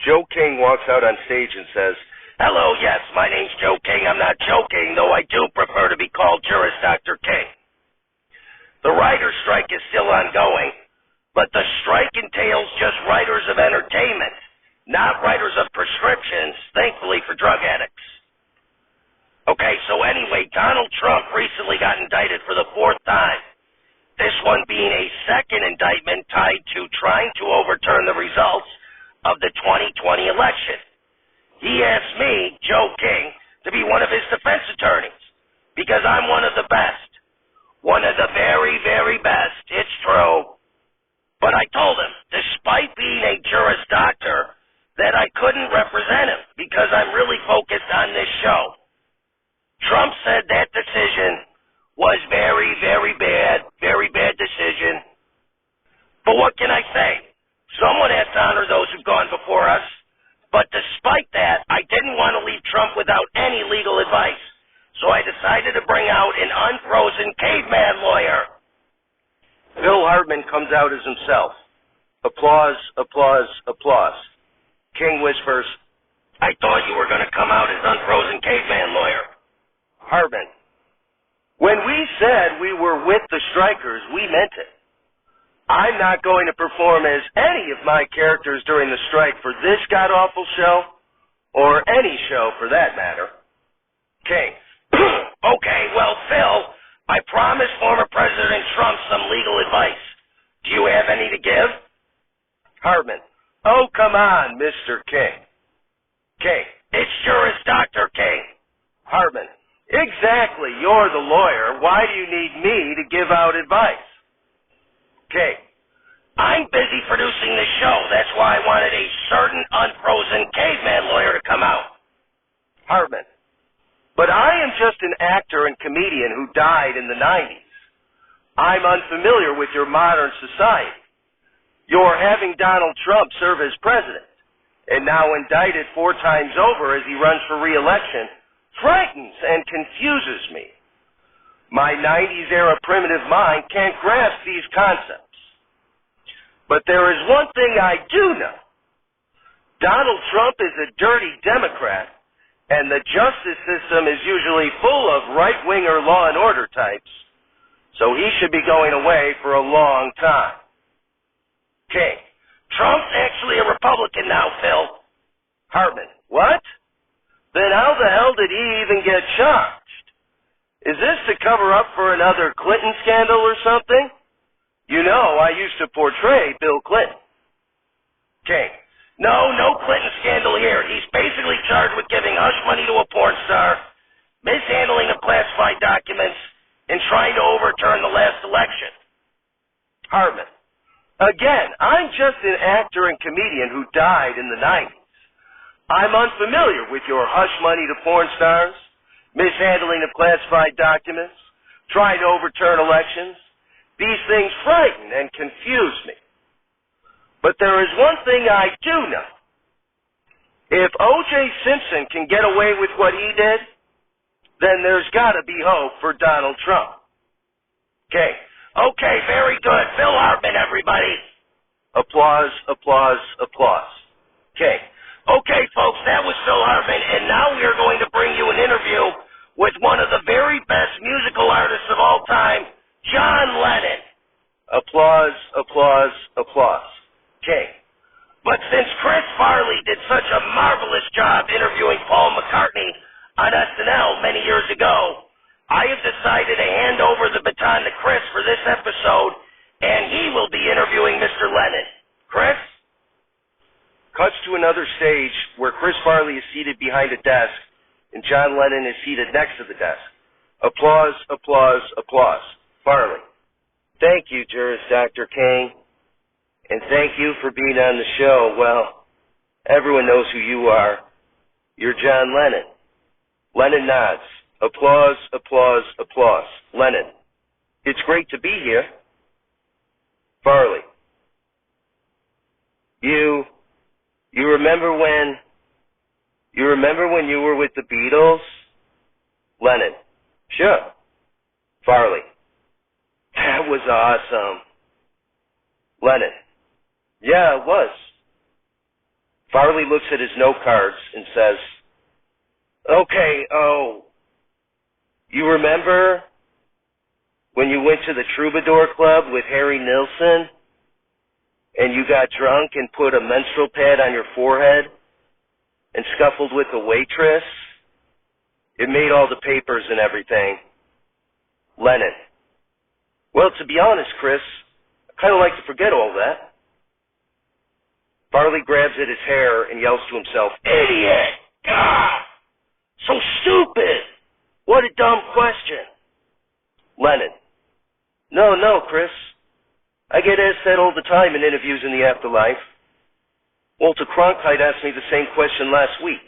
Joe King walks out on stage and says, "Hello, yes, my name's Joe King. I'm not joking, though I do prefer to be called Juris Dr. King. The writer's strike is still ongoing, but the strike entails just writers of entertainment, not writers of prescriptions, thankfully for drug addicts. Okay, so anyway, Donald Trump recently got indicted for the 4th time, this one being a second indictment tied to trying to overturn the results of the 2020 election. He asked me, Joe King, to be one of his defense attorneys because I'm one of the best. One of the very, very best. It's true. But I told him, despite being a Juris Doctor, that I couldn't represent him because I'm really focused on this show. Trump said that decision was very, very bad decision. But what can I say? Someone has to honor those who've gone before us. But despite that, I didn't want to leave Trump without any legal advice. So I decided to bring out an unfrozen caveman lawyer. Phil Hartman comes out as himself. Applause, applause, applause. King whispers, "I thought you were going to come out as unfrozen caveman lawyer." Hartman, "When we said we were with the strikers, we meant it. I'm not going to perform as any of my characters during the strike for this god-awful show, or any show for that matter." King, "Okay, well, Phil, I promised former President Trump some legal advice. Do you have any to give?" Hartman, "Oh, come on, Mr. King." King, "It's Juris Dr. King." Hartman, "Exactly, you're the lawyer. Why do you need me to give out advice?" King, "I'm busy producing the show. That's why I wanted a certain unfrozen caveman lawyer to come out." Hartman, "But I am just an actor and comedian who died in the 90s. I'm unfamiliar with your modern society. You're having Donald Trump serve as president, and now indicted 4 times over as he runs for re-election, frightens and confuses me. My 90s-era primitive mind can't grasp these concepts. But there is one thing I do know. Donald Trump is a dirty Democrat, and the justice system is usually full of right-winger law and order types, so he should be going away for a long time." King, "Trump's actually a Republican now, Phil." Hartman, "What? Then how the hell did he even get charged? Is this to cover up for another Clinton scandal or something? You know, I used to portray Bill Clinton." King, No Clinton scandal here. He's basically charged with giving hush money to a porn star, mishandling of classified documents, and trying to overturn the last election." Hartman, "Again, I'm just an actor and comedian who died in the 90s. I'm unfamiliar with your hush money to porn stars, mishandling of classified documents, trying to overturn elections. These things frighten and confuse me. But there is one thing I do know. If O.J. Simpson can get away with what he did, then there's got to be hope for Donald Trump." Okay. "Okay, very good. Phil Hartman, everybody." Applause, applause, applause. Okay. "Okay, folks, that was Phil Hartman, and now we are going to bring you an interview with one of the very best musical artists of all time, John Lennon." Applause, applause, applause. Okay. "But since Chris Farley did such a marvelous job interviewing Paul McCartney on SNL many years ago, I have decided to hand over the baton to Chris for this episode, and he will be interviewing Mr. Lennon. Chris?" Cuts to another stage where Chris Farley is seated behind a desk and John Lennon is seated next to the desk. Applause, applause, applause. Farley: "Thank you, Juris Dr. King, and thank you for being on the show. Well, everyone knows who you are. You're John Lennon." Lennon nods. Applause, applause, applause. Lennon: "It's great to be here." Farley: You remember when you were with the Beatles?" Lennon: "Sure." Farley: "That was awesome." Lennon: "Yeah, it was." Farley looks at his note cards and says, okay, you remember when you went to the Troubadour Club with Harry Nilsson and you got drunk and put a menstrual pad on your forehead and scuffled with the waitress? It made all the papers and everything. Lennon. Well, to be honest, Chris, I kind of like to forget all that. Farley grabs at his hair and yells to himself, idiot! God! So stupid! What a dumb question. Lennon. No, Chris. I get asked that all the time in interviews in the afterlife. Walter Cronkite asked me the same question last week.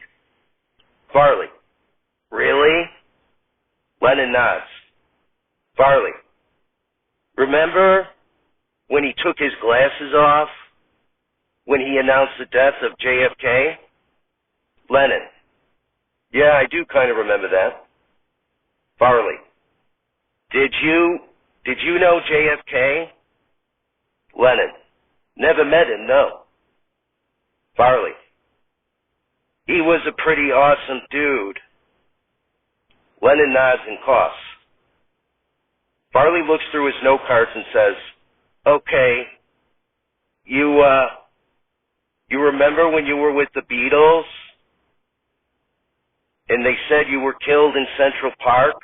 Farley. Really? Lennon nods. Farley. Remember when he took his glasses off when he announced the death of JFK? Lennon. Yeah, I do kind of remember that. Farley. Did you know JFK? Lennon. Never met him, no. Farley. He was a pretty awesome dude. Lennon nods and coughs. Farley looks through his note cards and says, okay, you remember when you were with the Beatles and they said you were killed in Central Park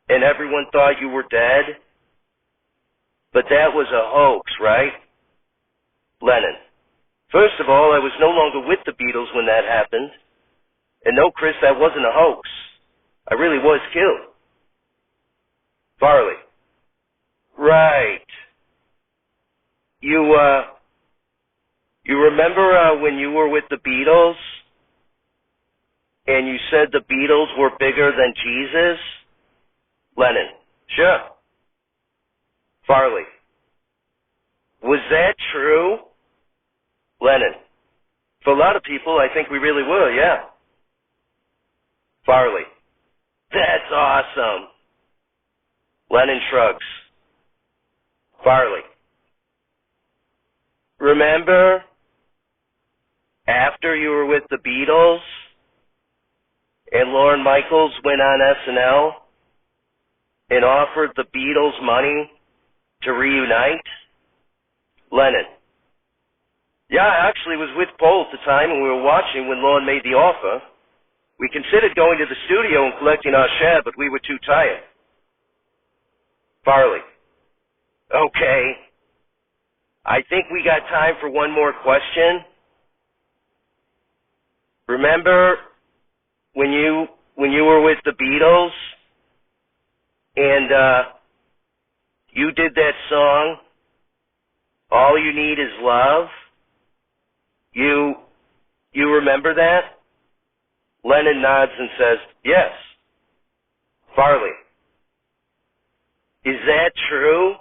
and everyone thought you were dead? But that was a hoax, right? Lennon. First of all, I was no longer with the Beatles when that happened. And no, Chris, that wasn't a hoax. I really was killed. Farley. Right. You remember when you were with the Beatles and you said the Beatles were bigger than Jesus? Lennon. Sure. Farley. Was that true? Lennon. For a lot of people, I think we really were, yeah. Farley. That's awesome. Lennon shrugs. Farley. Remember after you were with the Beatles and Lorne Michaels went on SNL and offered the Beatles money to reunite? Lennon. Yeah, I actually was with Paul at the time and we were watching when Lorne made the offer. We considered going to the studio and collecting our share, but we were too tired. Farley. Okay. I think we got time for one more question. Remember when you were with the Beatles and you did that song, All You Need Is Love? You remember that? Lennon nods and says, yes. Farley. Is that true?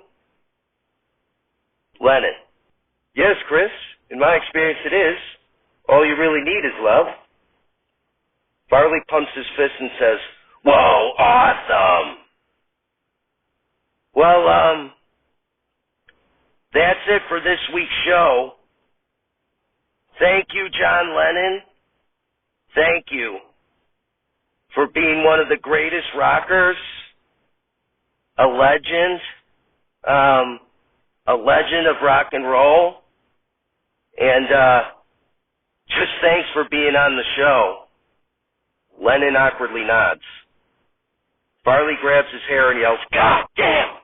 Lennon. Yes, Chris. In my experience it is. All you really need is love. Farley pumps his fist and says, whoa, awesome! Well, that's it for this week's show. Thank you, John Lennon. Thank you for being one of the greatest rockers, a legend of rock and roll, and just thanks for being on the show. Lennon awkwardly nods. Farley grabs his hair and yells, God damn!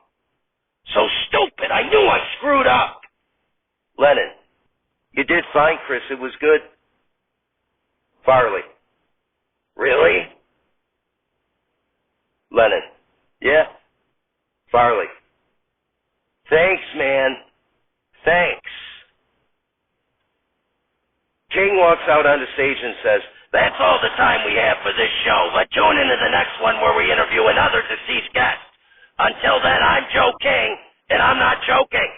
So stupid, I knew I screwed up! Lennon. You did fine, Chris, it was good. Farley. Really? Lennon. Yeah. Farley. Thanks, man. Thanks. King walks out onto stage and says, that's all the time we have for this show, but tune into the next one where we interview another deceased guest. Until then, I'm Joe King, and I'm not joking.